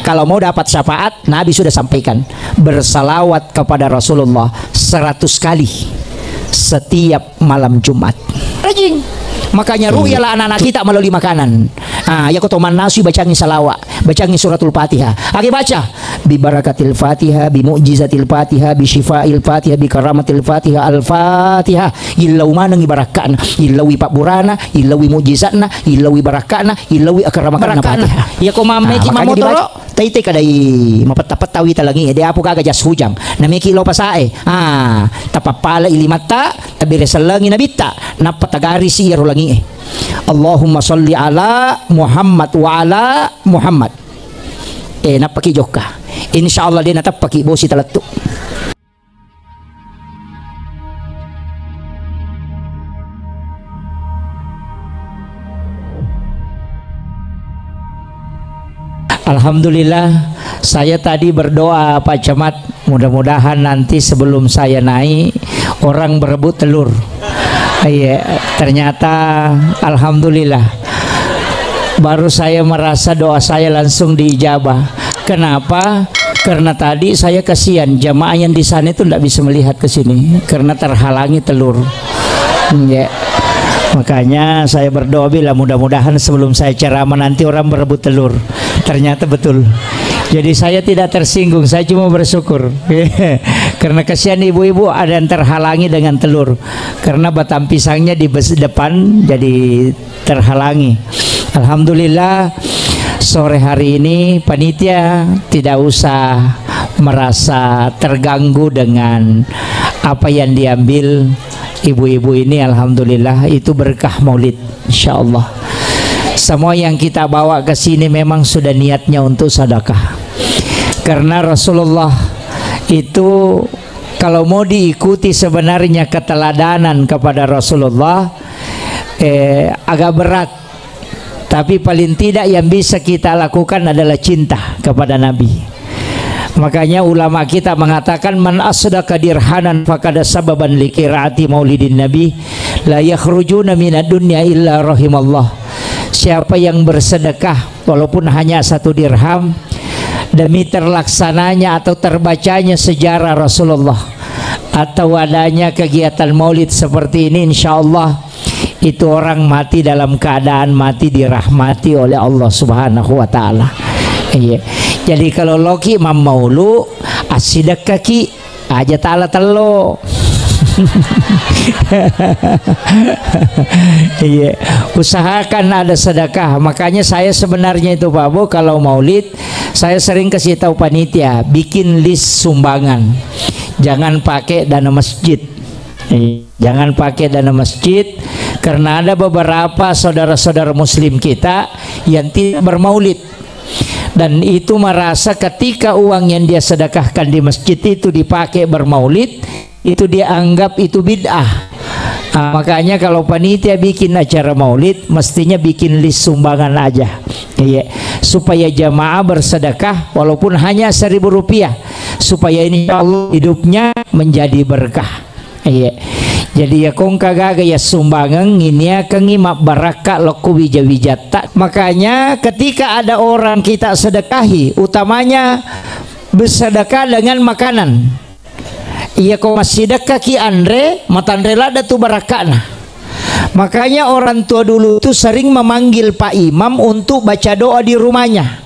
kalau mau dapat syafaat, Nabi sudah sampaikan, bersalawat kepada Rasulullah 100 kali setiap malam Jumat. Rajin. Makanya ruyalah anak-anak kita melalui makanan. Ya kotoman nasi bacangin salawat, bacangin suratul Fatihah. Aki baca bi barakatil Fatihah, bi mu'jizatil Fatihah, bi syifail Fatihah, bi karamatil Fatihah, al-Fatihah. Illau manang ibarakana, illau pak burana, illau mu'jizatna, illau barakana, illau akramakan Fatihah. Ya ko mameki mamotoro, tayte kadai mapatapatawi talangi de apo kaga jas hujang. Nameki lo pasae. Tapapala ilimata, tabire salangi nabita, napatagari si langi. Allahumma salli ala Muhammad wa ala Muhammad. Napaki joka. Insyaallah dia natap paki bosi talattu. Alhamdulillah, saya tadi berdoa Pak Camat, mudah-mudahan nanti sebelum saya naik orang berebut telur. Iya, ternyata alhamdulillah baru saya merasa doa saya langsung diijabah. Kenapa? Karena tadi saya kasihan jamaah yang di sana itu tidak bisa melihat ke sini karena terhalangi telur. Ya. Makanya saya berdoa bila mudah-mudahan sebelum saya ceramah nanti orang berebut telur. Ternyata betul. Jadi saya tidak tersinggung, saya cuma bersyukur. Karena kasihan ibu-ibu ada yang terhalangi dengan telur. Karena batang pisangnya di depan jadi terhalangi. Alhamdulillah sore hari ini panitia tidak usah merasa terganggu dengan apa yang diambil ibu-ibu ini. Alhamdulillah itu berkah maulid insyaallah. Semua yang kita bawa ke sini memang sudah niatnya untuk sedekah. Karena Rasulullah itu kalau mau diikuti sebenarnya keteladanan kepada Rasulullah agak berat. Tapi paling tidak yang bisa kita lakukan adalah cinta kepada Nabi. Makanya ulama kita mengatakan man asdaka dirhanan faqad sababan liqiraati maulidin nabi la yakhrujuna minad dunya illa rahimallah. Siapa yang bersedekah walaupun hanya 1 dirham demi terlaksananya atau terbacanya sejarah Rasulullah atau adanya kegiatan maulid seperti ini, insyaallah itu orang mati dalam keadaan mati dirahmati oleh Allah Subhanahu wa taala. Iya. Jadi kalau loki mam maulu asidak kaki aja taala telo. Iya, usahakan ada sedekah. Makanya saya sebenarnya itu Pak Bu, kalau maulid saya sering kasih tahu panitia bikin list sumbangan. Jangan pakai dana masjid. Jangan pakai dana masjid karena ada beberapa saudara-saudara muslim kita yang tidak bermaulid. Dan itu merasa ketika uang yang dia sedekahkan di masjid itu dipakai bermaulid, itu dia anggap itu bid'ah. Makanya kalau panitia bikin acara maulid mestinya bikin list sumbangan aja, iya, supaya jamaah bersedekah walaupun hanya 1.000 rupiah, supaya insya Allah hidupnya menjadi berkah. Iya. Jadi ya kong kagak ya sumbangan ini ya kengimak baraka loku wija-wijata. Makanya ketika ada orang kita sedekahi, utamanya bersedekah dengan makanan. Iya kok masih sedekah ki andre matandrela datu barakana. Makanya orang tua dulu itu sering memanggil Pak Imam untuk baca doa di rumahnya.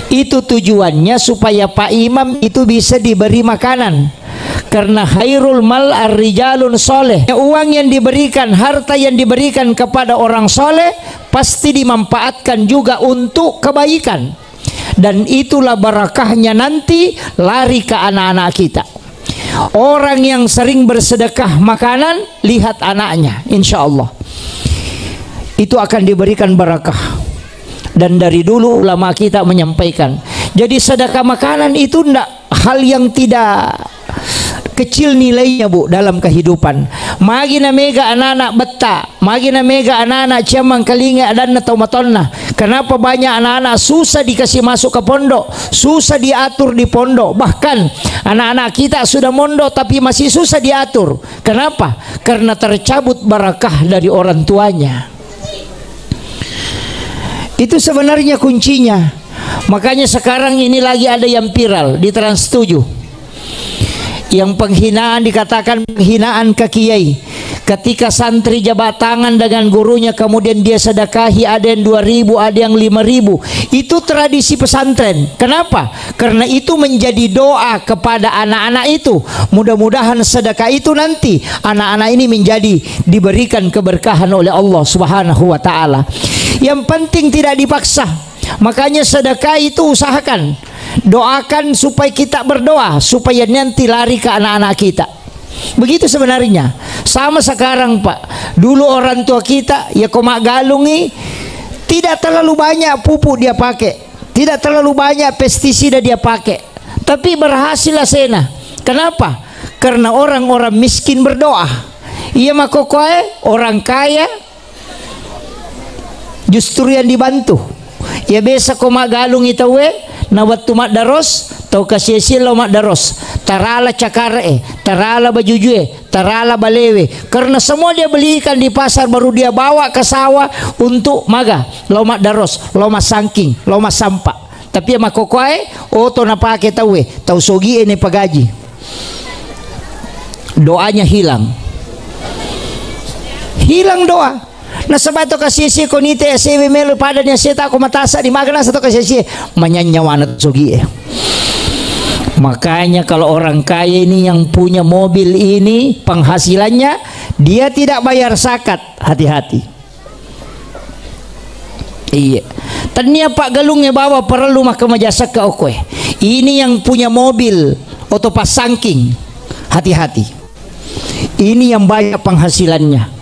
Itu tujuannya supaya Pak Imam itu bisa diberi makanan. Karena khairul mal ar-rijalun soleh. Uang yang diberikan, harta yang diberikan kepada orang soleh pasti dimanfaatkan juga untuk kebaikan. Dan itulah barakahnya nanti lari ke anak-anak kita. Orang yang sering bersedekah makanan, lihat anaknya, insya Allah itu akan diberikan barakah. Dan dari dulu ulama kita menyampaikan, jadi sedekah makanan itu tidak hal yang tidak kecil nilainya Bu dalam kehidupan. Magina mega anak-anak beta, magina mega anak-anak ciamang kalinga dan taumatonna. Kenapa banyak anak-anak susah dikasih masuk ke pondok, susah diatur di pondok. Bahkan anak-anak kita sudah mondok tapi masih susah diatur. Kenapa? Karena tercabut barakah dari orang tuanya. Itu sebenarnya kuncinya. Makanya sekarang ini lagi ada yang viral di Trans 7, yang penghinaan, dikatakan penghinaan ke kiai. Ketika santri jabat tangan dengan gurunya, kemudian dia sedekahi, ada yang 2.000, ada yang 5.000. Itu tradisi pesantren. Kenapa? Karena itu menjadi doa kepada anak-anak itu. Mudah-mudahan sedekah itu nanti anak-anak ini menjadi diberikan keberkahan oleh Allah Subhanahu wa taala. Yang penting tidak dipaksa. Makanya sedekah itu usahakan, doakan supaya kita berdoa supaya nanti lari ke anak-anak kita. Begitu sebenarnya. Sama sekarang Pak. Dulu orang tua kita ya komak galungi, tidak terlalu banyak pupuk dia pakai, tidak terlalu banyak pestisida dia pakai, tapi berhasil sena. Kenapa? Karena orang-orang miskin berdoa. Iya makokoe orang kaya justru yang dibantu. Ya biasa komak galung itu na waktu mak daros tau kasih lo mak daros tarala cakare, tarala bajujue, tarala balewe, karena semua dia belikan di pasar baru dia bawa ke sawah untuk maga lo mak daros, lo mak sangking, lo mak sampak. Tapi mak kokoe oto na pake tau sogi ini pagaji, doanya hilang doa. Nah sebab itu kasih konite SW melu padanya seta aku matasa di magana satu kasih menyanyawana sogi. Makanya kalau orang kaya ini yang punya mobil ini penghasilannya dia tidak bayar zakat, hati-hati. Iya. Tanya Pak Galungnya bawa perlu mah kemajasa ke oke. Ini yang punya mobil atau pasangking, hati-hati. Ini yang banyak penghasilannya.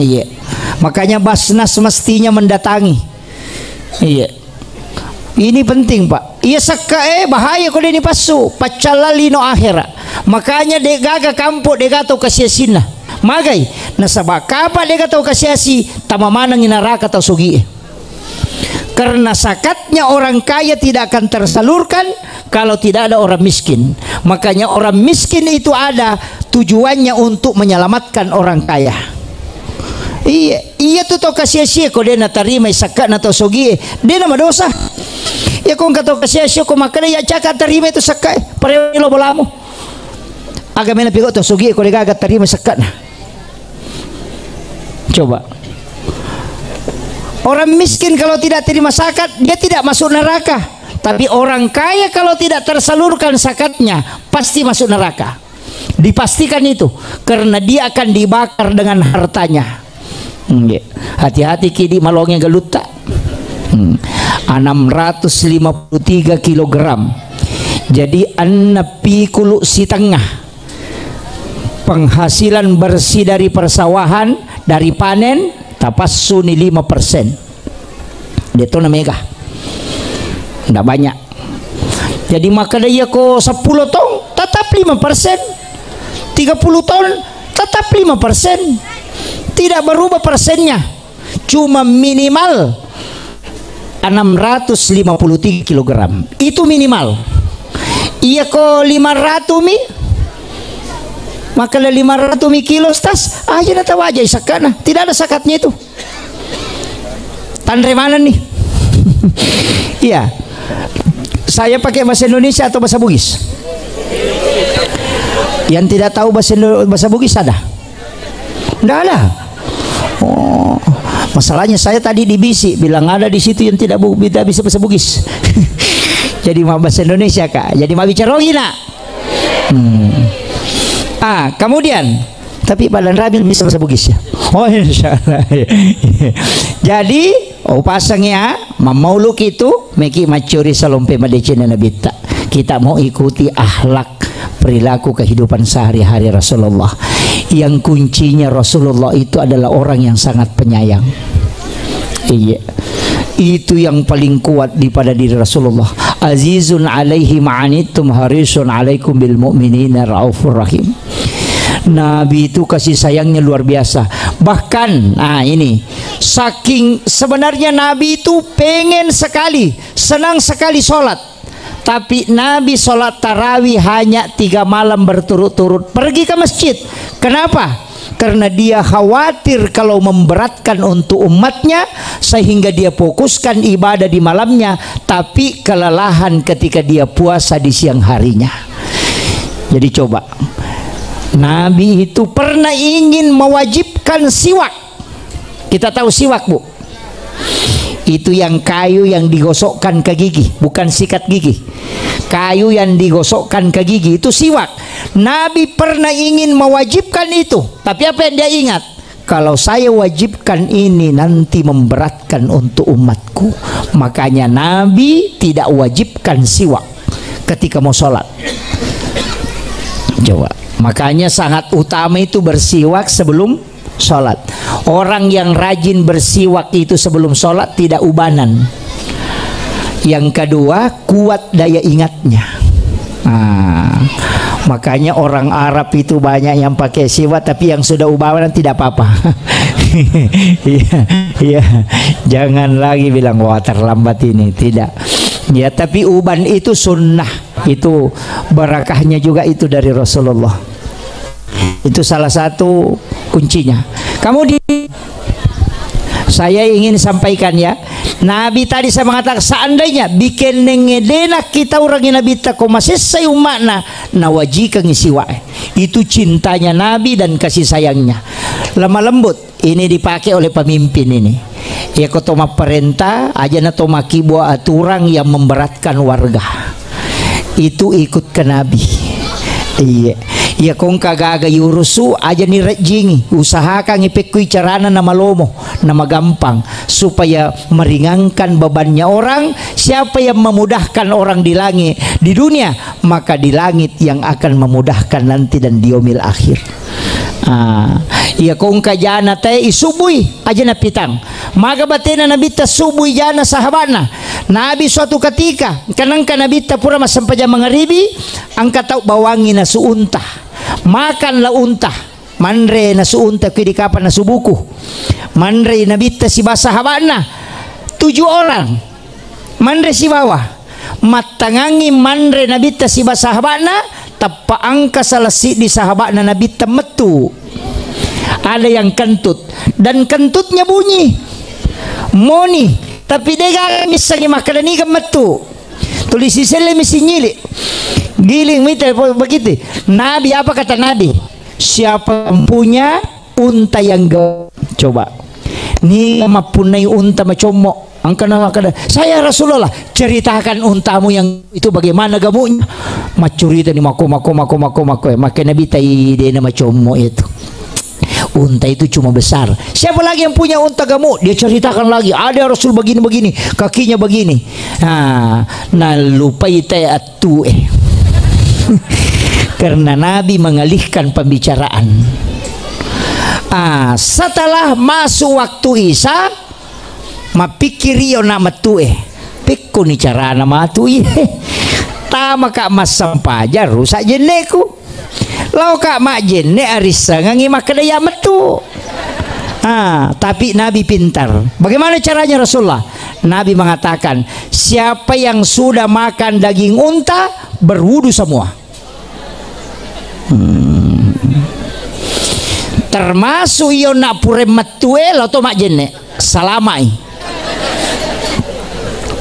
Iya. Makanya Basnas mestinya mendatangi. Iya. Ini penting Pak. Iya saka bahaya kalau ini pasu pacalali no akhira. Makanya degaga kampung degato kasiasina. Magai nasabak kapa degato kasiasi tamamanang inaraka atau sugi. Karena zakatnya orang kaya tidak akan tersalurkan kalau tidak ada orang miskin. Makanya orang miskin itu ada tujuannya untuk menyelamatkan orang kaya. Iya tuh kasih kau dia nak terima zakat atau sogi dia nama dosa. Ya kau kata kasih kau makanya ya cakap terima itu zakat pada lo bolamu. Agak mana pikir tu sogi kau dia agak terima zakat. Coba orang miskin kalau tidak terima zakat dia tidak masuk neraka. Tapi orang kaya kalau tidak tersalurkan zakatnya pasti masuk neraka. Dipastikan itu karena dia akan dibakar dengan hartanya. Hati-hati kini malongnya geluta 653 kilogram. Jadi anapi kulu si tengah penghasilan bersih dari persawahan, dari panen tapasuni 5%. Dia tuh namanya nggak banyak. Jadi maka dia ko 10 ton tetap 5%, 30 ton tetap 5%. Tidak berubah persennya, cuma minimal 653 kg. Itu minimal. Iya ko 500 mi, maka 500 mi kilo tas aja nata wajah sakana. Tidak ada sakatnya itu. Tandre mana nih? Iya. Saya pakai bahasa Indonesia atau bahasa Bugis? Yang tidak tahu bahasa Bugis ada? Tidak ada. Oh, masalahnya saya tadi dibisi bilang ada di situ yang tidak bisa bahasa Bugis. Jadi mau bahasa Indonesia Kak. Jadi mau bicara nak. Kemudian tapi Badan Rabil bisa bahasa Bugis ya. Oh insyaallah. Jadi pasangnya mamauluk itu meki macuri salompe madecina nabita. Kita mau ikuti akhlak perilaku kehidupan sehari-hari Rasulullah. Yang kuncinya Rasulullah itu adalah orang yang sangat penyayang. Iya. Itu yang paling kuat daripada diri Rasulullah. Azizun alaihi ma'anittum harisun alaikum bil mu'minina raufur rahim. Nabi itu kasih sayangnya luar biasa. Bahkan ini saking sebenarnya Nabi itu pengen sekali, senang sekali sholat. Tapi Nabi sholat tarawih hanya 3 malam berturut-turut pergi ke masjid. Kenapa? karena dia khawatir kalau memberatkan untuk umatnya, sehingga dia fokuskan ibadah di malamnya, tapi kelelahan ketika dia puasa di siang harinya. Jadi coba, Nabi itu pernah ingin mewajibkan siwak. Kita tahu siwak, Bu? Itu yang kayu yang digosokkan ke gigi, bukan sikat gigi. Kayu yang digosokkan ke gigi itu siwak. Nabi pernah ingin mewajibkan itu, tapi apa yang dia ingat? Kalau saya wajibkan ini nanti memberatkan untuk umatku. Makanya Nabi tidak wajibkan siwak ketika mau sholat. Coba, makanya sangat utama itu bersiwak sebelum sholat. Orang yang rajin bersiwak itu sebelum sholat tidak ubanan. Yang kedua, kuat daya ingatnya. Makanya orang Arab itu banyak yang pakai siwak, tapi yang sudah ubanan tidak apa-apa. Iya, jangan lagi bilang wah terlambat ini, tidak. Ya, tapi uban itu sunnah, itu barakahnya juga itu dari Rasulullah. Itu salah satu kuncinya. Saya ingin sampaikan ya, Nabi tadi saya mengatakan seandainya bikin nengedena kita orang Nabi tak masih saya umatna nawajika ngisiwa. Itu cintanya Nabi dan kasih sayangnya. Lemah lembut ini dipakai oleh pemimpin ini. Ya kotoma perintah aja na tomaki buat aturan yang memberatkan warga. Itu ikut ke Nabi. Iya. Ya kong kagaga yurusu aja ni rejingi, usahakan ngipekui carana nama lomo, nama gampang, supaya meringankan bebannya orang. Siapa yang memudahkan orang di langit di dunia, maka di langit yang akan memudahkan nanti dan di yaumil akhir. Ya kong kajana teh isubui aja na pitang, maga batena nabi ta subui jana sahabatna. Nabi suatu ketika kanangka nabi ta pura masampaja mangaribi angkat tau bawangi na suuntah. Makanlah unta manre na suunta kiri kapan na subuku manre nabita si basahabana 7 orang manre si bawah matangangi manre nabita si basahabana tapa angka salasi di sahabatna nabita metu. Ada yang kentut dan kentutnya bunyi moni, tapi dia misalnya makanan ini metu tulis sisele misi nyilik giling mita begitu. Nabi apa kata Nabi? Siapa punya unta yang coba ni mapunai unta macomok angkana saya Rasulullah ceritakan untamu yang itu bagaimana gamuknya macurita ni mako maka Nabi tai dia macomok itu unta itu cuma besar. Siapa lagi yang punya unta gemuk? Dia ceritakan lagi ada Rasul begini kakinya begini. Nah lupa itu atu karena Nabi mengalihkan pembicaraan. Setelah masuk waktu Isya mapikiri yo nama tue pikku ni cara nama tue tama kak mas sampaja rusak jeneku lau kak mak jene arisa ngangi makadaya metu. Tapi Nabi pintar. Bagaimana caranya Rasulullah? Nabi mengatakan siapa yang sudah makan daging unta berwudu semua. Termasuk iyo nak pure metue lo to mak jene salamai.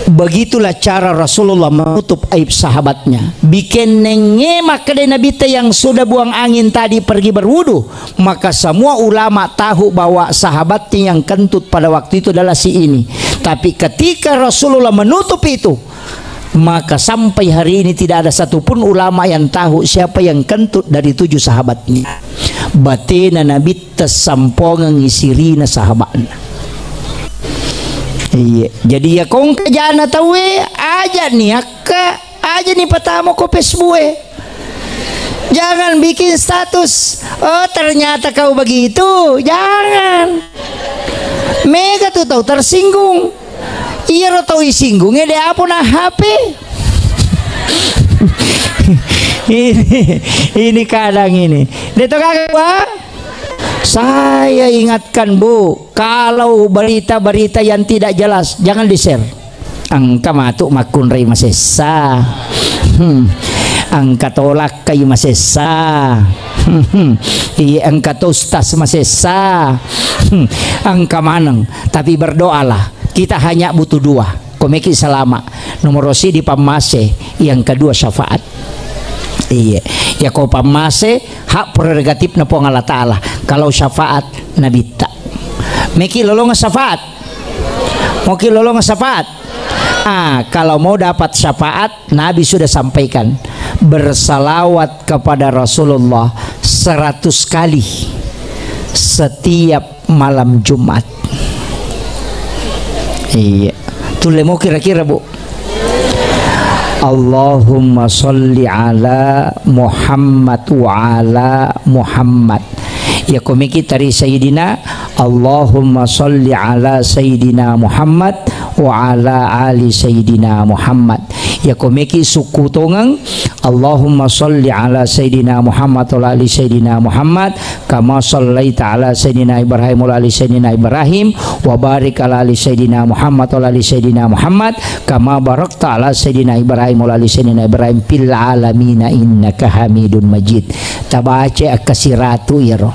Begitulah cara Rasulullah menutup aib sahabatnya. Bikin nenge maka Nabi yang sudah buang angin tadi pergi berwudu, maka semua ulama tahu bahwa sahabatnya yang kentut pada waktu itu adalah si ini. Tapi ketika Rasulullah menutup itu, maka sampai hari ini tidak ada satupun ulama yang tahu siapa yang kentut dari 7 sahabatnya. Batina Nabi tersampongan ngisirina sahabatnya. Iya, jadi ya kong kajana tahu aja nih aja nih pertama ko Facebook. Jangan bikin status. Oh ternyata kau begitu. Jangan. Mega tuh tahu tersinggung. Iya tahu isinggungnya dia apa nah HP. ini kadang ini. Dia tuh kagak Pak. Saya ingatkan Bu, kalau berita-berita yang tidak jelas jangan di-share. Angka matuk makun rai masesa. Angka tolak kayu masesa. Iya angka ustaz masih sah. Angka manang, tapi berdoalah. Kita hanya butuh dua. Komeki selama nomor rosi di pamase, yang kedua syafaat. Iya, ya kau pamase hak prerogatif na po Allah Ta'ala. Kalau syafaat nabita. Meki lolong syafaat. Moki lolong syafaat. Kalau mau dapat syafaat, Nabi sudah sampaikan, bersalawat kepada Rasulullah 100 kali setiap malam Jumat. Iya, tuh mau kira-kira Bu. Allahumma sholli ala Muhammad wa ala Muhammad. Ya komiki dari Sayyidina Allahumma sholli ala Sayyidina Muhammad wa ala ali Sayyidina Muhammad. Ya komiki suku tongang Allahumma sholli ala Sayyidina Muhammad wa ali Sayyidina Muhammad kama shallaita ala Sayyidina Ibrahim wa ali Sayyidina Ibrahim wa barik ala ali Sayyidina Muhammad wa ali Sayyidina Muhammad kama barakta ala Sayyidina Ibrahim wa ali Sayyidina Ibrahim fil alamin innaka Hamidun Majid. Tabace akasiratu ya roh.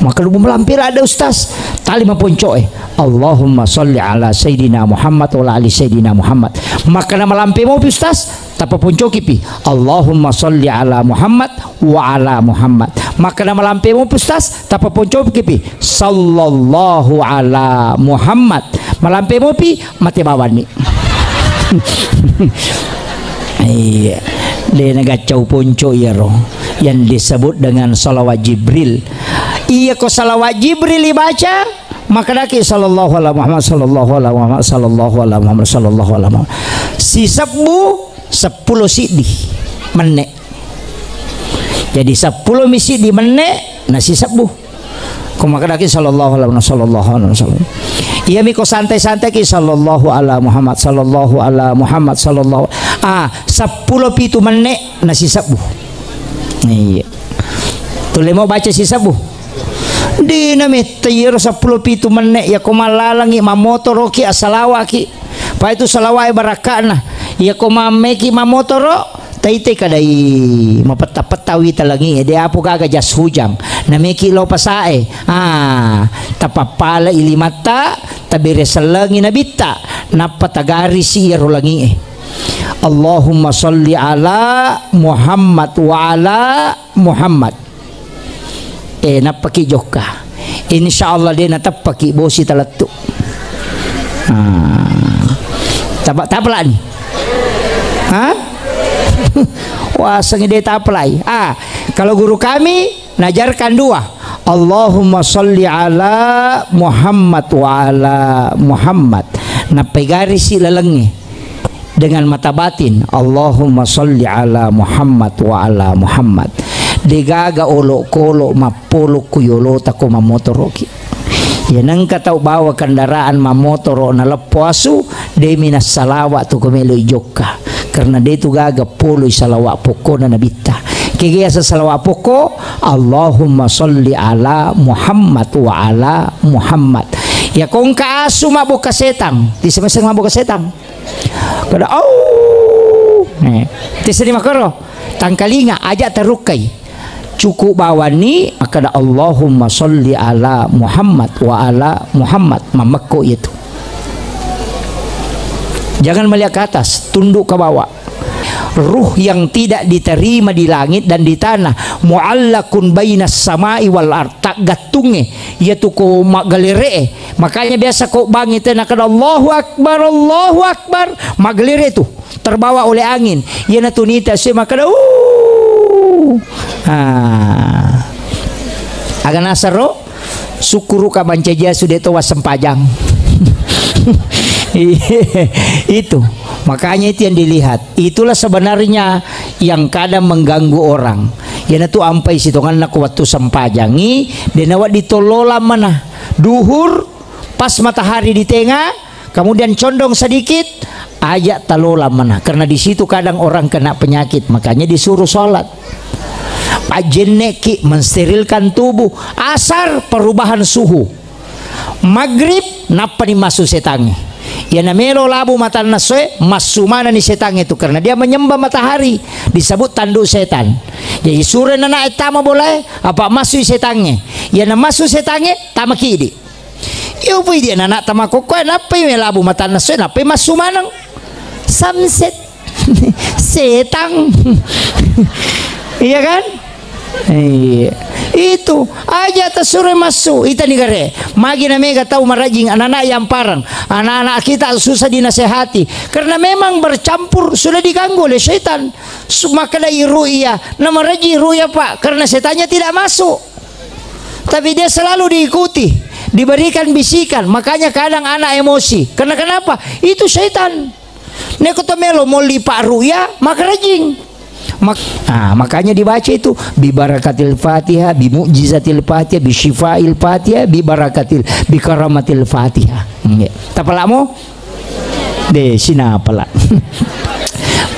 Maka lu melampir ada ustaz tali maponco Allahumma sholli ala Sayyidina Muhammad wa ali Sayyidina Muhammad. Maka nama lampi mau ustaz tapa ponco kipi Allahumma sholli ala Muhammad wa ala Muhammad. Maka nama lampi mau ustaz tapa ponco kipi sallallahu ala Muhammad. Malampi mau pi mati bawani. Iya, dia ngacau ponco ya roh yang disebut dengan salawat Jibril. Iya kok salawat Jibril dibaca maka daki sallallahu alaihi Muhammad sallallahu alaihi Muhammad sallallahu alaihi Muhammad sallallahu alaihi Muhammad. Si sebu 10 sidi menek. Jadi 10 misi di menek nasi sebu. Kok maka daki sallallahu alaihi Muhammad sallallahu alaihi Muhammad. Iya miko santai-santai ki sallallahu alaihi Muhammad sallallahu alaihi Muhammad sallallahu 10 pitu menek nasi sebu. Iya. Tuh mau baca si sebu. Di nami tayir 10 pitu menek ya kumalalangi mamotoro ki asalawaki pa itu salawai barakana ya kumameki mamotoro taite kadai mapeta-petawi talangi dia apu kaga jas hujang nameki lo pasae tapapala ilimata tabire salangi nabita napatagari si rolangi Allahumma sholli ala Muhammad wa ala Muhammad. Napaki joka insyaallah dia natapaki bosi talatu tapla ni wah sengi dia taplai kalau guru kami najarkan dua Allahumma sholli ala Muhammad wa ala Muhammad napegari si lalengi dengan mata batin Allahumma sholli ala Muhammad wa ala Muhammad. Degaga olo kolo mapolo kuyolo tako mamotoroki. Ya nang katau bawa kendaraan mamotoro na lepuasu de minas salawa tu komelo joka. Karena de tu gaga polo salawa poko na nabita. Kaya sa salawa poko Allahumma sholli ala Muhammad wa ala Muhammad. Ya kung kaasu mabuka setang, di semesang mabuka setang. Kada tisani makaro tangkalinga aja terukai. Cukup bawani akada Allahumma sholli ala Muhammad wa ala Muhammad mamako itu. Jangan melihat ke atas, tunduk ke bawah. Ruh yang tidak diterima di langit dan di tanah muallakun bainas samai wal ard tak gatunge yaitu ko magalire. Makanya biasa kok bangi teh akada Allahu akbar magalire itu terbawa oleh angin. Yana tunita se makada agan asaro sukuru ka bancaja sudah itu wasempajang. Itu makanya itu yang dilihat, itulah sebenarnya yang kadang mengganggu orang. Yana tu ampai sitongan nak waktu sempajangi dan awak ditolola mana duhur pas matahari di tengah kemudian condong sedikit ajak talola mana karena di situ kadang orang kena penyakit makanya disuruh sholat. Pajeneki mensterilkan tubuh. Asar perubahan suhu. Maghrib napa ni masuk setangi. Ya namelo labu mata naswe masumana ni setan itu karena dia menyembah matahari disebut tanduk setan. Ya isure nana etama boleh apa masuk setannya. Ya na masuk setannya tama kidi. Ya upi dia nana tama kokoy napa yung labu mata naswe napa masumanang samset setan. Iya kan? Iya. Itu aja tasure masuk itu negara magi na mega tahu marajing anak-anak yang parang anak-anak kita susah dinasehati karena memang bercampur sudah diganggu oleh setan maka ruya nama raji ruya pak karena setannya tidak masuk tapi dia selalu diikuti diberikan bisikan makanya kadang anak emosi karena kenapa itu setan nekotomelo mau lipak ruya maka rajing. Makanya dibaca itu bi barakatil Fatihah, bi mu'jizatil Fatihah, bi syifail Fatihah, bi barakatil bi karamatil Fatihah. Tapalamo? De sinapala.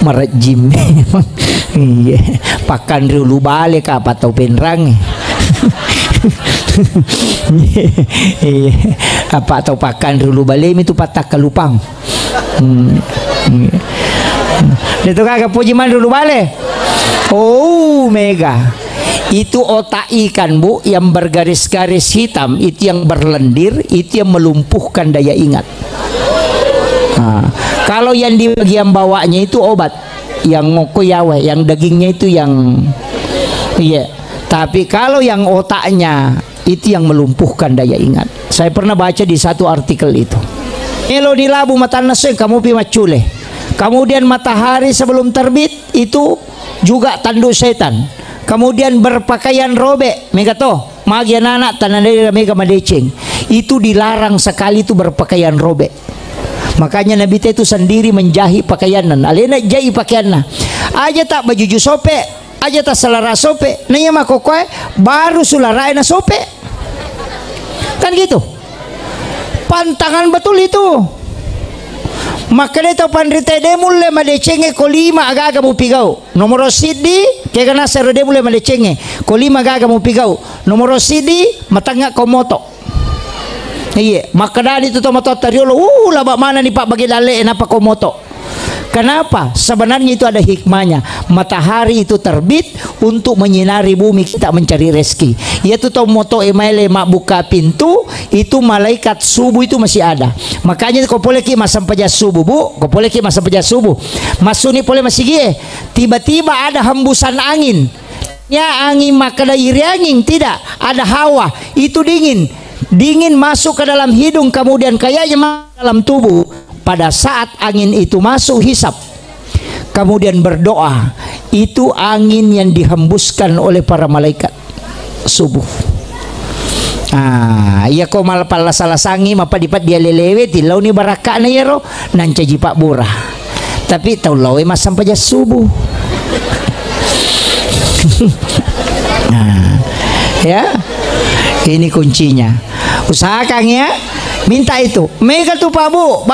Marajim. Iya. Pakan dulu balik apa tau penrang. Apa atau pakan dulu balik itu patah kelupang. Itu kagak pujiman dulu balik. Oh mega itu otak ikan bu yang bergaris-garis hitam itu yang berlendir itu yang melumpuhkan daya ingat. Kalau yang di bagian bawahnya itu obat yang ngokoyawe yang dagingnya itu yang iya tapi kalau yang otaknya itu yang melumpuhkan daya ingat. Saya pernah baca di satu artikel itu elo di labu mata naseng kamu pimacule kemudian matahari sebelum terbit itu juga tanduk setan kemudian berpakaian robek megato magian anak tanah dari mega madeceng itu dilarang sekali itu berpakaian robek makanya Nabi itu sendiri menjahit pakaianan alena jahit pakaianna aja tak baju sope aja tak selara sope nanya makokoy baru sulara na sope kan gitu pantangan betul itu. Makanya itu pandrite demule madecenge kolima agaga mu pigau nomor sidi kaya kana sero demule madecenge kolima agaga mu pigau nomor sidi matanga komoto iya makanya itu tomato tariolo laba mana nih pak bagi dale enapa komoto kenapa sebenarnya itu ada hikmahnya matahari itu terbit untuk menyinari bumi kita mencari rezeki yaitu tomoto emaile mak buka pintu itu malaikat subuh itu masih ada makanya kau boleh ki masam paja subuh bu kau boleh ki masam paja subuh masuk ni boleh masih gie tiba-tiba ada hembusan angin ya angin maka iri angin tidak ada hawa itu dingin masuk ke dalam hidung kemudian kayaknya dalam tubuh pada saat angin itu masuk hisap kemudian berdoa itu angin yang dihembuskan oleh para malaikat subuh. Iya kau malah pala salah sangi mapa dipat dia lelewe tilau ni baraka na yero nanca jipak burah tapi tau lawe mas sampai jas subuh. Ya ini kuncinya usahakan ya minta itu mega tuh Pak Bu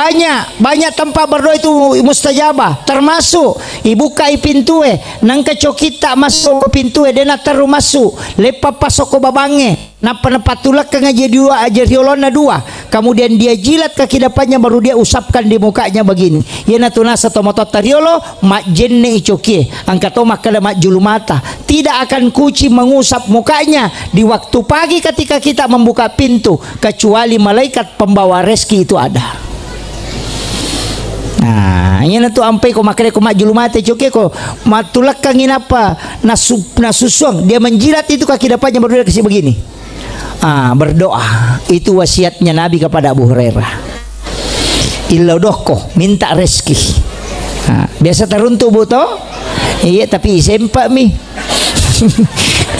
banyak tempat berdoa itu mustajabah termasuk ibu kai pintu nang kecokita masuk ke pintu dena taru masuk lepa pasoko babange napa napatulak ke ngaji dua ajar hiolona dua kemudian dia jilat kaki depannya baru dia usapkan di mukanya begini ya natuna satu motor tariolo mak jenne icokie angkato makala mak julu mata tidak akan kuci mengusap mukanya di waktu pagi ketika kita membuka pintu kecuali malaikat pembawa rezeki itu ada. Nah, ini tuh ampai ko makanya ko majulu mate coke ko matulak kangin apa nasusuang dia menjilat itu kaki depannya baru dia kasih begini. Berdoa itu wasiatnya Nabi kepada Abu Hurairah. Ilaudohko minta rezeki. Biasa teruntuk buto. Iya tapi sempak mi.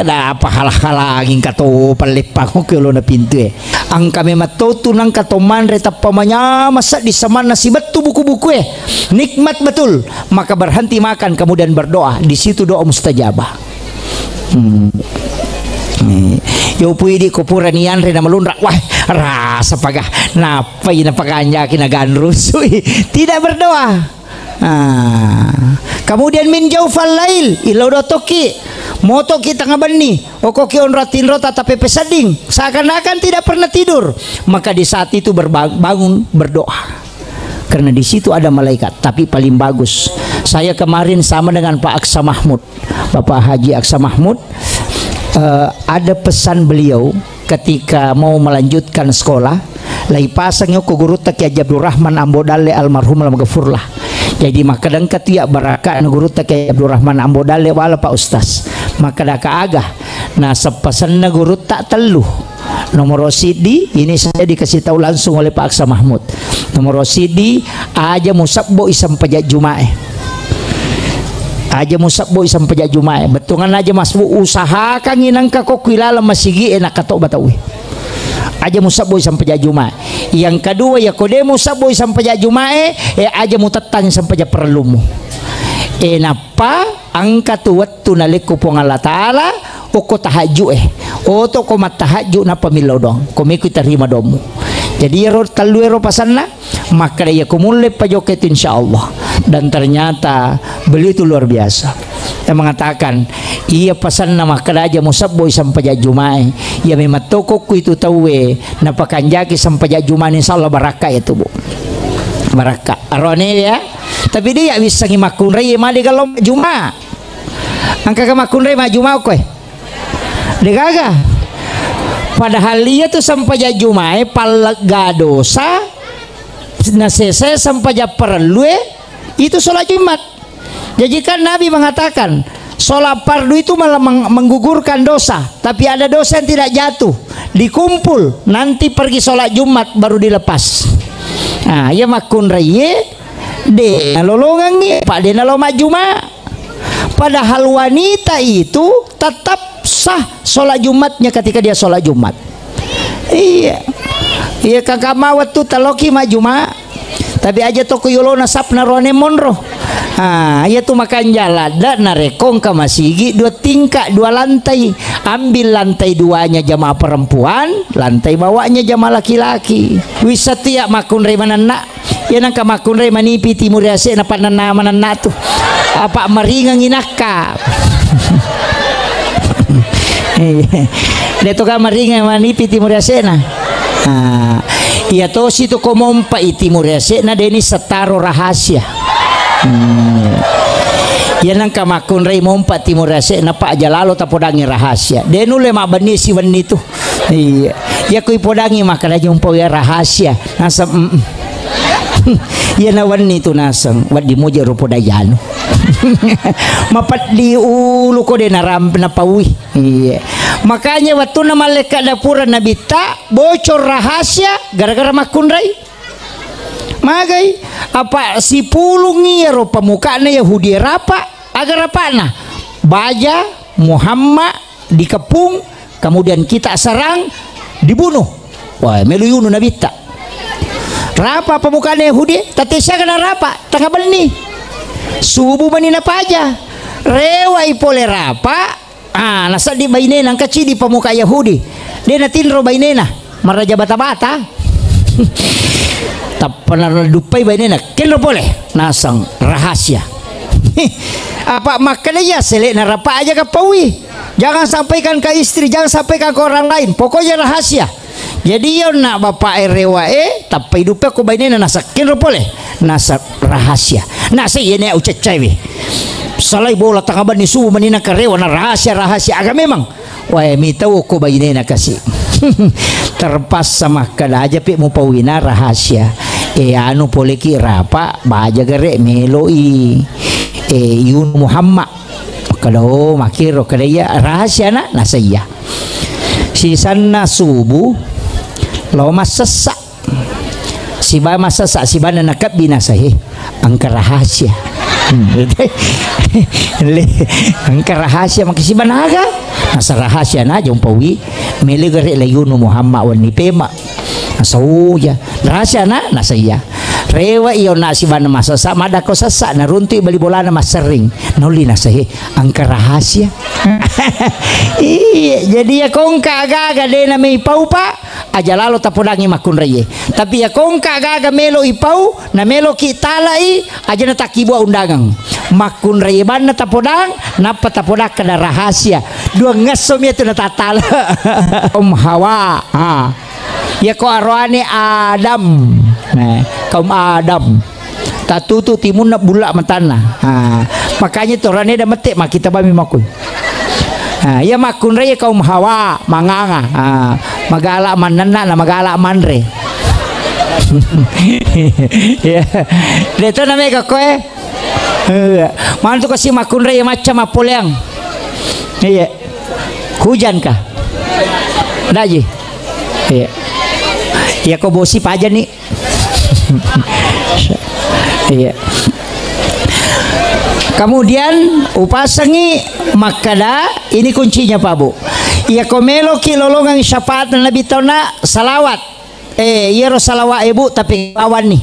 Kenapa halah-halangin kato palipang ko lo na pintu ang kami matuto nang katoman reta pamanya masa di saman nasi betu buku-buku nikmat betul maka berhenti makan kemudian berdoa di situ doa mustajabah. Yo puidi kupuran iyan rin na malunrak wah rasa pagah napay na paganya kinagan rusui tidak berdoa. Kemudian min jaufal lail ilaw dotoki moto kita ngabani okoki onratin rota tapi pesading seakan-akan tidak pernah tidur maka di saat itu bangun berdoa karena di situ ada malaikat. Tapi paling bagus, saya kemarin sama dengan Pak Aksa Mahmud, Bapak Haji Aksa Mahmud, ada pesan beliau ketika mau melanjutkan sekolah, lai pasangnya ku guru tak Haji Abdul Rahman Ambodale almarhum lam gafurlah. Jadi maka dan ketiak baraka guru tak Haji Abdul Rahman Ambodale wala Pak Ustaz, maka daka agah. Nah sepesan guru tak teluh nomor rosidi ini saya dikasih tahu langsung oleh Pak Aksa Mahmud. Nomor rosidi aja musabbo isam pajak jumae, aja musabbo isam pajak jumae, betungan aja mas bu usaha kang inang ka kok kilala masigi enak katok batawi aja musabbo isam pajak jumae. Yang kedua ya kode musabbo isam pajak jumae aja mutatang isam pajak perlumu enapa angkat waktu naliku pong Allah Ta'ala oko tahaju oto ko matahaju na pamilaw dong komiku terima domu. Jadi ero taluero pasanna maka dia kumule pajoket insyaallah. Dan ternyata beliau itu luar biasa. Dia mengatakan iya pasanna maka aja musabbo sampai jumai ya memang toko ku itu tawe na pakanjaki sampai jumai insyaallah baraka itu bu, baraka arone ya. Tapi dia bisa ngimakun raya mali kalau juma angka kemakun raya juma kowe degaga. Padahal dia tuh sampai jumai palaga dosa nasese sampai perlu itu sholat Jumat. Jadi kan Nabi mengatakan sholat fardu itu malah menggugurkan dosa, tapi ada dosa yang tidak jatuh dikumpul nanti pergi sholat Jumat baru dilepas. Nah ya makun raya de lolongan nih pak de naloma Jumat. Padahal wanita itu tetap sah sholat Jumatnya ketika dia sholat Jumat. Iya kakak mawat tuh taloki ma Jumat, tapi aja toko yolo nasap narone monro. Ya tuh makan jalan dan narekong ke masigi 2 tingkat 2 lantai, ambil lantai 2-nya jamaah perempuan, lantai bawahnya jamaah laki-laki. Wisatiak makun re manana ya nangka makun re manipi timur ase na panana manana tuh apa meringang inaka. Deto ka meringang manipi timur ase na. Iya to situ komompa timur ase na deni setaro rahasia. Ya nangka makun rei mompa timur ase na Pak Jalalo tapodangi rahasia denu le mak bani si wani tu. Iya ya kui podangi makana jumpo ya rahasia nasam ya na wani tu nasang wadi moja rupo dayano mapat di ulu ko de naram na pawi. Iya makanya waktu na malaikat dapura nabi tak bocor rahasia gara-gara makun rei. Magai apa si pulungi ya rupa mukanya Yahudi rapa agar apa nah baja Muhammad dikepung kemudian kita serang dibunuh. Wah meluyunu nabi tak rapa apa mukanya Yahudi tatesya kena rapa tengah beli subuh bani apa aja rewa ipole rapa nasa di bainena kecil di pemuka Yahudi dia natinro bainena maraja bata-bata tak pernah dupai bainena kelo boleh nasang rahasia. Apa makanya selek narapa aja ke pawi, jangan sampaikan ke istri, jangan sampaikan ke orang lain, pokoknya rahasia. Jadi yo nak bapak rewa tapi hidupnya ko bainena nasak kelo boleh nasak rahasia. Nah saya ini ucap cewek salai bola tengah bani subuh menina karewa na rahasia agak memang wah mi tahu ko bainena kasih terpas sama kada aja pi mau pawina rahasia anu poleki rapa baja gere meloi yun Muhammad kalau makiro kada ya rahasia na nasaya sisana subuh lo masasa si ba masasa si ba na nakap binasahi angka rahasia. Angka rahasia makisi banaga nasa rahasia na jumpawi meli gere layunu Muhammad wani pema asauya rahasia na nasaya rewa iyo na si bana masasa madako sasa na runti bali bola na masering nuli nasahi angka rahasia. Iya jadi ya kongka aga de na may pau pa aja lalo tapodangi makun reye tapi ya kongka aga melo ipau na melo kitalai aja na takibua undangang makun reye ban na tapodang napa tapodak kada rahasia dua ngasom itu na tatala Hawa ya ko arwani Adam Nah, kaum Adam tatutu timun nak bulak matana. Makanya torane dah metik mak kita bami makun. Ya makun raya kaum Hawa manganga. Magala manana na magala manre. Ya. Dito na mega ko mantu kasi makun raya macam apa yang. Iya. Hujan kah? Daji. Iya. Ya kau bosi aja nih. Iya. Kemudian upasangi makada ini kuncinya Pak Bu. Ya komelo kilolongan syafaat Nabi tona salawat. Iya salawat ibu tapi kawan nih.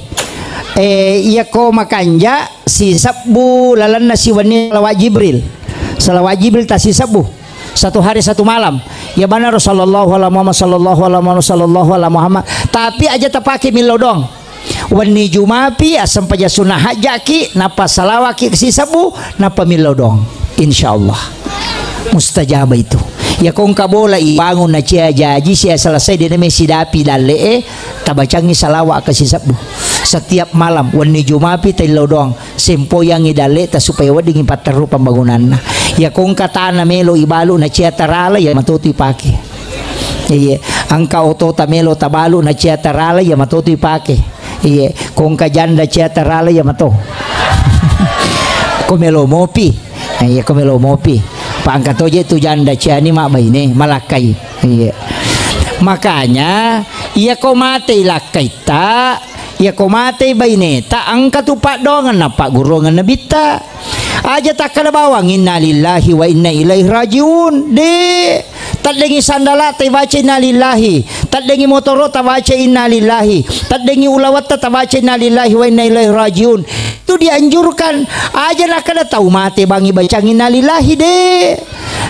Iya ko makanja si sabbu lalan nasi wani salawat Jibril. Salawat Jibril tak si sabbu. Satu hari satu malam. Ya benar Rasulullah sallallahu alaihi Muhammad. Tapi aja terpakai milodong. Wani jumapi asam paja sunnah hajaki napa salawaki si sabu napa milodong. Insyaallah mustajab itu. Ya kong kabola bangun na cia jaji sia selesai dia mesi dapi dalle tabacangi salawat ke si sabu. Setiap malam wani jumapi tilodong sempoyangi dalle ta supaya wading pateru pembangunanna. Ya kong katana melo ibalu na cia tarala ya matuti pake. Iya, angka oto tamelo tabalu na cia tarala ya matuti pake. Iya, kong kajanda cia tarala ya mato. Komelo mopi. Iya, komelo mopi. Pangkat oje tu janda cia ni mak baine malakai. Iya. Makanya ia ko mate lakai ta, ia ko mate baine ta angka tu pak dongan na pak gurongan nabita. Aja tak kada bawang innalillahi wa inna ilaihi rajiun de taddengi sandala ta baca innalillahi taddengi motoro ta baca innalillahi taddengi ulawat ta baca innalillahi wa inna ilaihi rajiun. Itu dianjurkan aja nak kada tahu mate bangi baca innalillahi de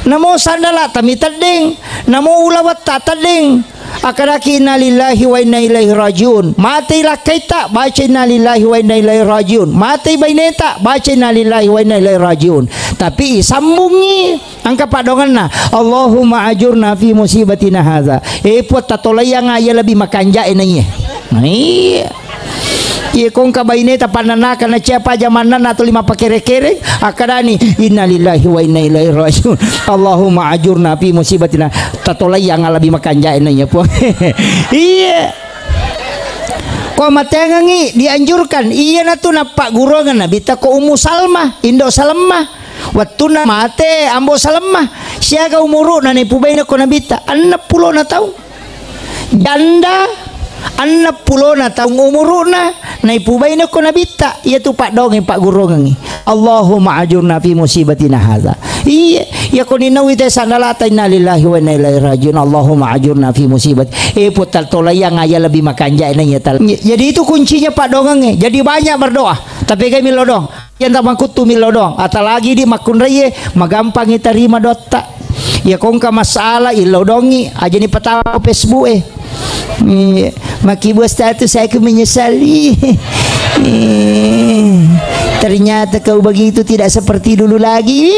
namo sandala ta mi taddeng namo ulawat ta taddeng akadaki innalillahi wa inna ilaihi rajiun. Mati lakaita baca innalillahi wa inna ilaihi rajiun. Mati baineta baca innalillahi wa inna ilaihi rajiun. Tapi sambungi angka padonganna Allahumma ajurna fi musibatina hadza. Puat tatolayang aya lebih makanja enanya. Iya. Iya kong kabaineta panana kana siapa jamanan atau lima pakere-kere akadani innalillahi wa inna ilaihi rajiun. Allahumma ajurna fi musibatina tatolayang lebih makanja enanya po. Iya. Kau matengangi dianjurkan iya natu napak gurongan nabi ta ko Ummu Salmah Indo Salmah wattuna mate ambo Salmah siaga umuru nani pubaina ko nabita 60 na tahu janda 60 na tahu umuruna nai pubaina ko nabita iya tu pak dongeng pak gurongan Allahumma ajurna fi musibatina hadza. Iya ya ko ni nawi ta sanalata inna lillahi wa inna ilaihi rajiun. Allahumma ajurna fi musibat. Putal tolayang aya lebih makanja enanya tal. Jadi itu kuncinya pak dongeng. Jadi banyak berdoa tapi kami milodong yang tak mangkutu milodong atau lagi di makun raya magampang terima dota ya kongka masalah ilodongi aja ni petawa Facebook maki buat status saya menyesali ternyata kau begitu tidak seperti dulu lagi.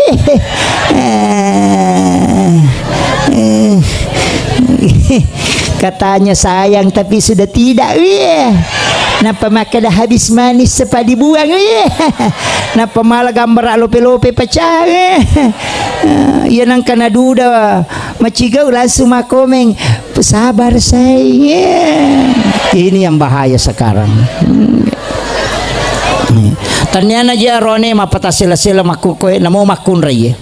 Katanya sayang tapi sudah tidak. Napa maka dah habis manis sepa dibuang. Napa malah gambar lope-lope pecah. Ya nang kana duda macigau langsung makomeng sabar saya. Ini yang bahaya sekarang. Ternyata aja rone mapata sila-sila makukoy namo makun raya.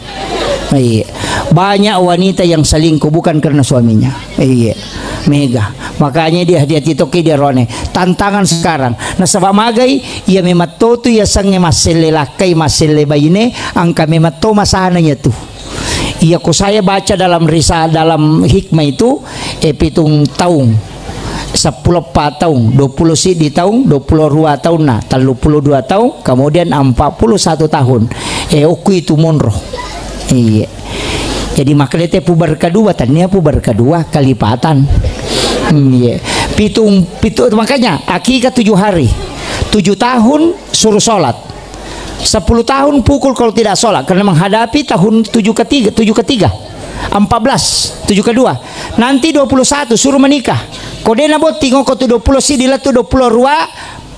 Iya. Banyak wanita yang selingkuh bukan karena suaminya. Iya. Mega. Makanya dia titoki dia rone. Tantangan sekarang. Nah sebab magai ia mematotu ya sange masele lakai masele bayine angka memato masahananya tuh. Iya ko saya baca dalam risal dalam hikmah itu pitung tahun 10 tahun 20 si di tahun 22 tahun nah 32 tahun kemudian 41 tahun oku itu monroh. Iya. Jadi makanya puber kedua tanya puber kedua kalipatan. Iya. Pitung makanya akikah 7 hari 7 tahun suruh sholat 10 tahun pukul kalau tidak sholat karena menghadapi tahun 7 ketiga 14 7 kedua nanti 21 suruh menikah Kode na boti ngoko tu 20 si dila tu 20 rua.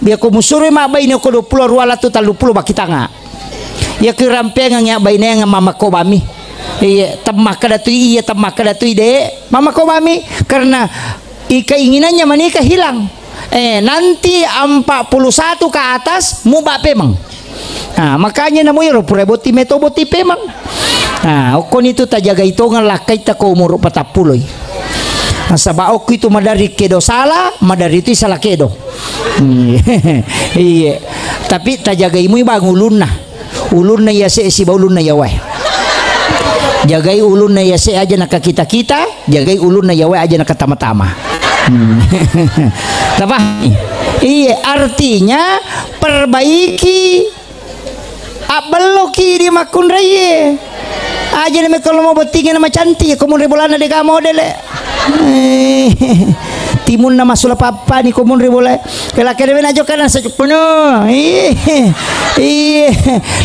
Biar ko musuri mak bayi ni ko 20 rua la tu 30 bakita nga. Ya ke rampeng nga bayi nga mama ko bami. Iya temak kada tu iya temak kada tu ide. Mama ko bami karena keinginannya menikah hilang. Nanti 41 ke atas mubak pemang. Nah, makanya namanya pura boti meto boti pemang. Nah, okon itu tak jaga hitungan lakai tak kau umur 40. Sabab aku itu madari kedo salah, madari itu salah kedo. Iya. Tapi tak jaga imu bang ulun na ya si ulun na ya wai. Jagai ulun na ya si aja nak kita, jagai ulun na ya wai aja nak tama-tama. Apa? Iya, artinya perbaiki abeloki di makun raya. Aja nih kalau mau betingin nama cantik, komun rebolana de kamu dele. Timun nama sula papa ni komun rebola. Kela kene ajo kana sajuk penuh. Iya.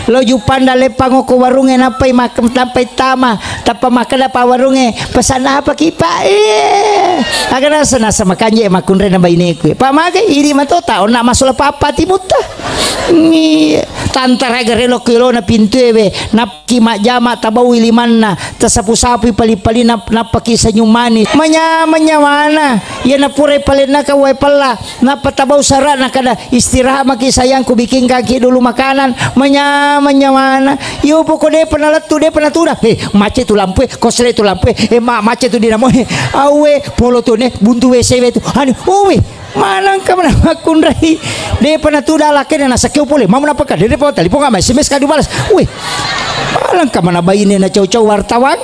Lo jupan dale pangoko warunge napai makam sampai tama, tapa makan apa warunge. Pesan apa kipa? Agak nasa makanya makun re namba ini ku. Pak make iri matota ona masula papa timuta. Tantara garelo kilo na pintu ebe napki majama tabau ilimanna tasapu-sapu pali-pali napaki senyumani manya mana ya napure palena ka wai pala napatabau sarat na kada istirahat maki sayangku bikin kaki dulu makanan manya mana yo pokoknya penalat tu de penatuda macet tu lampu kosle tu lampu macet tu dinamo awe polo tu ne buntu WC tu ani uwe manang ka mana makun rai de penatuda lakin na sakeu pole mau napa ka de po telepon ka SMS ka dibalas weh manang ka mana bayi ni na cau-cau wartawan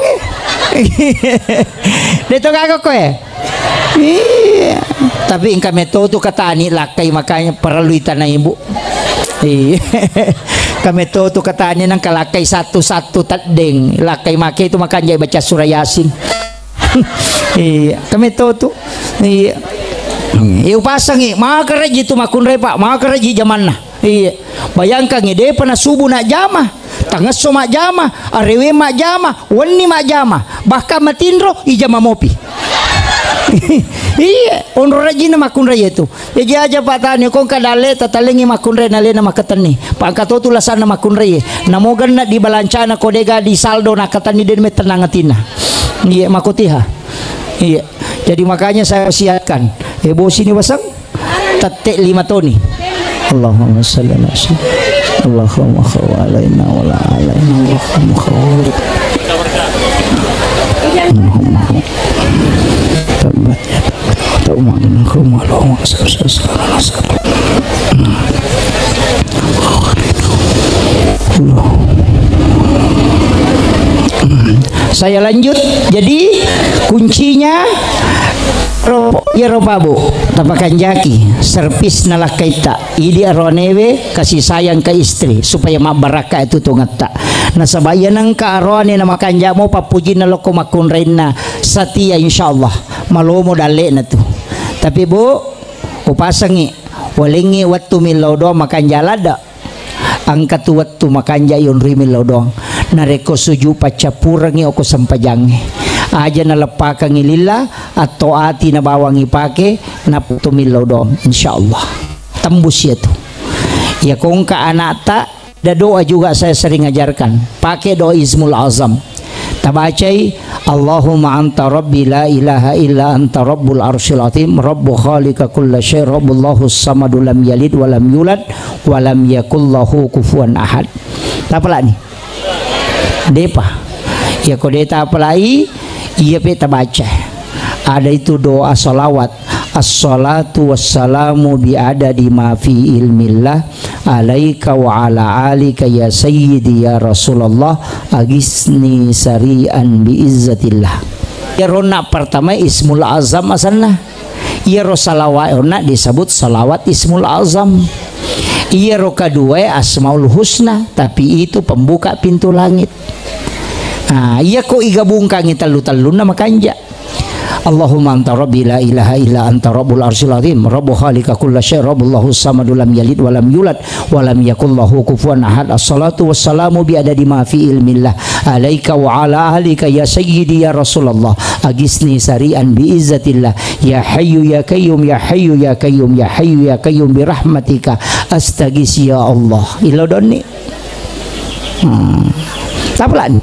de to ka ko iya tapi ingka meto tu kata ni lakai makanya perlu tanah ibu kami tu kata ni nang kalakai satu-satu tadeng lakai make itu makanya baca surah Yasin. Iya kami tu iya. Iya pasang maka raji tu makun repa maka raji zaman nah iya bayangkan ide pernah subuh nak jamah tangga mak jamah arewe mak jamah wani mak jamah bahkan matindro ijama mopi. Iya onro raji na makun raja itu ya aja pak tani kong kadale tatalengi makun raja nale na makatani pak kato tu lasana makun raja namogan na di balancana kodega di saldo na katani den metenangatina iya makotiha iya jadi makanya saya wasiatkan bos ini wasang tatek 5 toni Allahumma salli ala sayyidina Allahumma khawalaina wala alaina Allahumma khawalaina Allahumma tabat ya tabat umatna kumma Allahumma salli saya lanjut jadi kuncinya ya ropabu tapakan jaki servis nalak kaita idi aronewe kasih sayang ke istri supaya mak baraka itu tungata nah sabaya nang ka arone na makan jamu papuji na loko makun reina satia insyaallah malomo dale na tu tapi bu upasangi walingi wattu milodo makan jalada angkat wattu makan jayon rimil lodong nareko suju pacapurangi oko sampajangi aja na lepakang ilila atau ati na bawang ipake na putumil lodong insyaallah tembus ya tuh ya kong ka anak tak da doa juga saya sering ajarkan pakai doa Ismul Azam tabacai Allahumma anta rabbi la ilaha illa anta rabbul arsyil azim rabbu khaliqa kulla syai rabbullahu samadu lam yalid walam yulad walam yakullahu kufuwan ahad apalah nih depa ya kodeta apalai iya peta baca ada itu doa salawat as-salatu wassalamu biadadi ma fi ilmillah alaika wa ala alika ya sayyidi ya Rasulullah agisni sari'an biizzatillah ya rona pertama Ismul Azam asalna ya ro salawat disebut salawat Ismul Azam iya ro kedua Asmaul Husna tapi itu pembuka pintu langit iya kok igabungkan talu-talu nama kanja Allahumma anta rabbi la ilaha illa anta rabbul arsyil azim rabbu khaliqa kulla syai rabbullahu samadu lam yalid walam yulad walam yakul lahu kufuwan ahad as-salatu wassalamu bi adadi ma fi ilmillah alaika wa ala ahlika ya sayyidi ya Rasulullah agisni sari'an bi izzatillah ya hayyu ya qayyum ya hayyu ya qayyum ya hayyu ya qayyum bi rahmatika astagis ya Allah. Ilodoni tapulan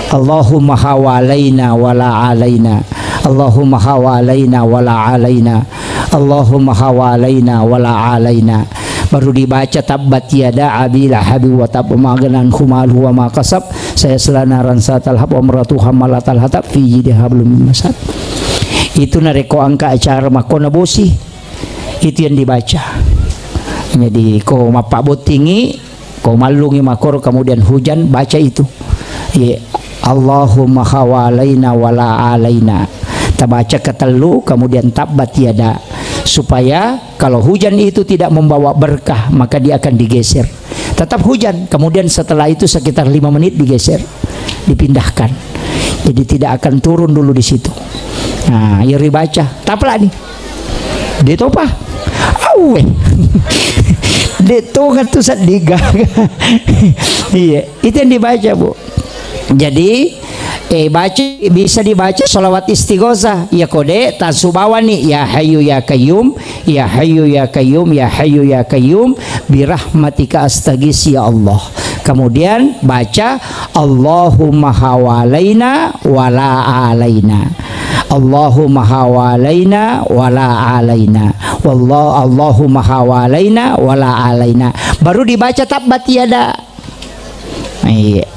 Allahumma hawalaina wala alaina Allahumma hawalaina wala alaina Allahumma hawalaina wala alaina. Baru dibaca tabbat yada abi lahab wa tab maganan khumalu wa ma kasab saya selanaran satal hab wa maratu hamalatal hatab fi jidi hablum masad. Itu nareko angka acara makona bosi itu yang dibaca. Jadi ko mapak botingi ko malungi makor kemudian hujan baca itu ya Allahumma hawalaina wala alaina. Baca ketelu kemudian tabbat yada supaya kalau hujan itu tidak membawa berkah maka dia akan digeser. Tetap hujan kemudian setelah itu sekitar 5 menit digeser dipindahkan. Jadi tidak akan turun dulu di situ. Nah, ya dibaca taplah nih. Detopa. Awe. Deto tu sadiga. Iya, itu yang dibaca, Bu. Jadi baca bisa dibaca sholawat istighosah ya kode tasubawani ya hayyu ya qayyum ya hayyu ya qayyum ya hayyu ya qayyum birahmatika astaghis ya Allah. Kemudian baca Allahumma hawalaina wala alaina Allahumma hawalaina wala alaina Allahumma hawalaina wala alaina. Baru dibaca tabbat yada. Iya.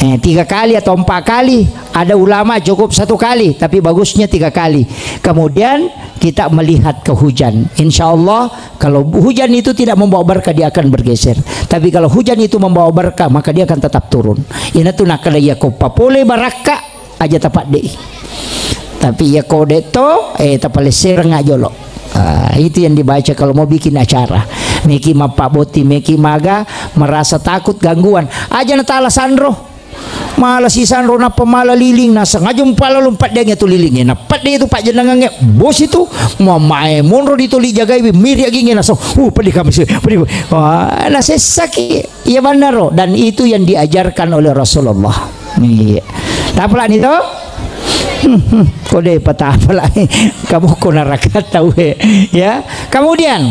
3 kali atau 4 kali. Ada ulama cukup 1 kali, tapi bagusnya 3 kali. Kemudian kita melihat ke hujan. Insya Allah kalau hujan itu tidak membawa berkah dia akan bergeser. Tapi kalau hujan itu membawa berkah maka dia akan tetap turun. Ini tuh nakala ya ko papole baraka aja tepat deh. Tapi ya ko deto tapale sereng aja lo. Itu yang dibaca kalau mau bikin acara. Meki mapak boti meki maga merasa takut gangguan. Aja natala sandro. Malah si Sandro napa malah liling na sengaja pala lompat dia tu lilingnya napat dia tu pak jenengannya bos itu mau main monro dituli jagai miri lagi na so pedih kami pedih na sesaki ya benar dan itu yang diajarkan oleh Rasulullah. Iya tapalah itu kode patah apalah kamu kona rakat tahu ya. Kemudian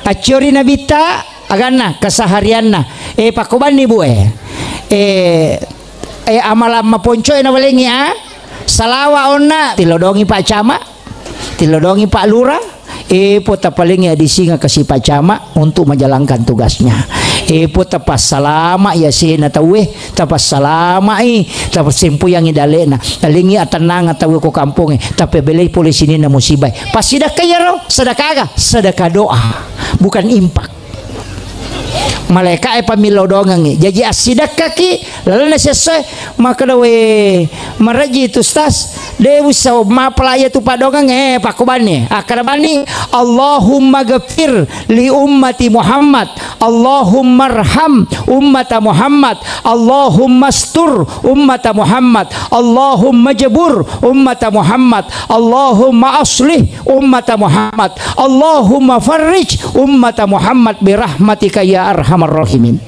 acuri nabita agana keseharianna pakoban nih Bu amalan maponco na walengi salawa onna tilodongi Pak Camat tilodongi Pak Lurah pota paling ya disinga kasih Pak Camat untuk menjalankan tugasnya pota pas salama ya sina tawe tapas salama tapas sempu yang idalena talingi atanang tawe ko kampung tapi belai polisi ini na musibah pas sedekah ya ro sedekah doa bukan impak. Malaikat pamilodongan jadi asidak kaki lalu nasiasai maka dawe maraji tu stas dewi saw mapelaya tu padongan pakubani akarabani Allahumma ghafir li ummati Muhammad Allahumma arham ummata Muhammad Allahumma astur ummata Muhammad Allahumma jabur ummata Muhammad Allahumma aslih ummata Muhammad Allahumma farrij ummata Muhammad birahmatika ya arhamar rahimin.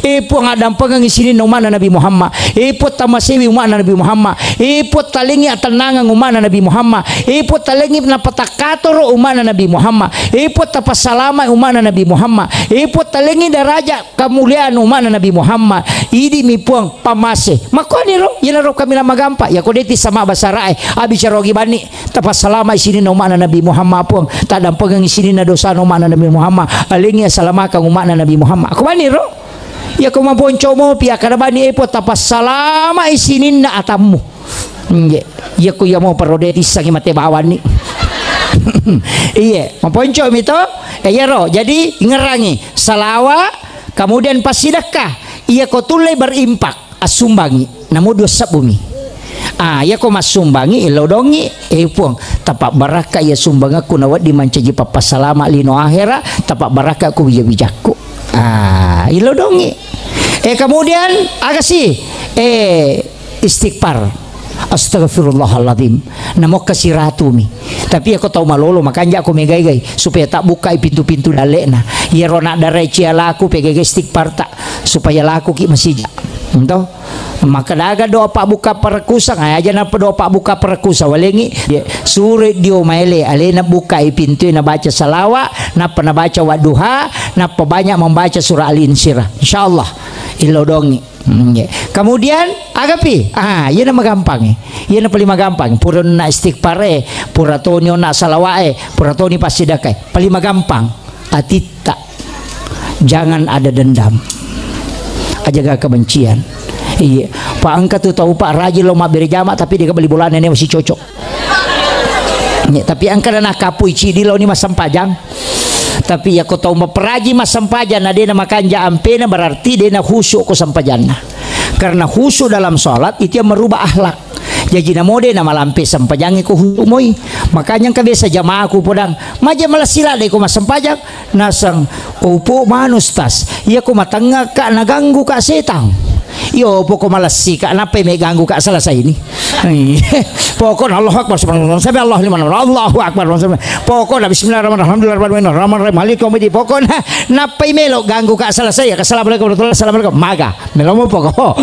Ipo ngadam pegang isini umana Nabi Muhammad. Ipo tamasewi umana Nabi Muhammad. Ipo talingi atanangan umana Nabi Muhammad. Ipo talingi napatakator umana Nabi Muhammad. Ipo tapasalama umana Nabi Muhammad. Ipo talingi daraja kemuliaan umana Nabi Muhammad. Idi mipuang pamase. Makoni ro yenaro kami nama gampa ya kodeti sama basarae abi carogi bani tapasalama isini umana Nabi Muhammad puang tadam pegang isini na dosa umana Nabi Muhammad. Alingi salamaka umana Nabi Muhammad. Aku bani ro ya kau mamponco mo pia karabani epo tapas salama isinin na atamu ya ku ya mau parodeti sangi mate bawan ni iya mamponco mito ya ro jadi ngerangi salawa kemudian pas sedekah iya kau tulai berimpak asumbangi namu dosa bumi ya kau masumbangi ilodongi puang tapak baraka ya sumbang aku nawat dimancaji papa salama lino akhira tapak baraka aku bijakku ilodongi kemudian agasi istighfar astagfirullahaladzim namo kasih ratu mi tapi aku tahu malolo makanya aku megai supaya tak buka pintu-pintu dalekna ya rona darai cia laku pegai istighfar tak supaya laku ki masih entah maka daga doa pak buka perkusang aja na doa pak buka perkusa walengi sore dio maile alena buka pintu na baca salawat na baca waduha na banyak membaca surah al-insyirah insyaallah ilodongi. Kemudian agapi iya nama gampang iya na paling gampang pura na istighfar pura tonyo na salawat pura toni pasidakai paling gampang atita jangan ada dendam ajaga kebencian. Iya, Pak angkat tuh tahu Pak rajin lo mak beri jamak tapi dia beli bulan ini masih cocok. Tapi angkat anak kapui cidi lo ini mas sempajang. Tapi ya kau tahu memperaji mas sempajan ada nama kanja ampena berarti dia nak khusyuk ko sempajan. Karena khusyuk dalam sholat itu yang merubah akhlak. Jadi namode nama lampe sempajangi ko humoi. Makanya kan biasa jamaah aku podang maja malah sila deh ko mas sempajang nasang upo manustas. Iya ko matengah kak naganggu kak setang. Yo pokok malas sih kak napa me ganggu kak selesai ini. Pokok Allah Akbar subhanallah sampai Allah liman Allahu Akbar pokok bismillahirrahmanirrahim alhamdulillahirrahmanirrahim malik yaumidin pokok napa melo ganggu kak selesai ya assalamualaikum warahmatullahi wabarakatuh maga melo pokok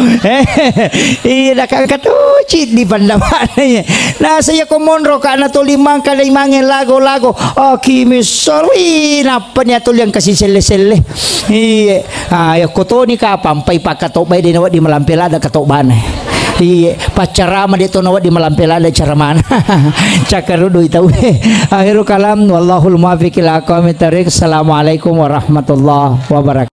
iya dah kak tuci di pandamannya nah saya komonro kak na tulimang kali mangin lago kimi sorry napa niya tuliang kasih sele iya ayo kotoni ka pampai pakatok bay din di malampela ada katok bana iya pacarama dito nawat di malampela ada cara mana cakarudo itaw akhiru kalam wallahul muwaffiq ila aqwamit thariq. Assalamualaikum warahmatullahi wabarakatuh.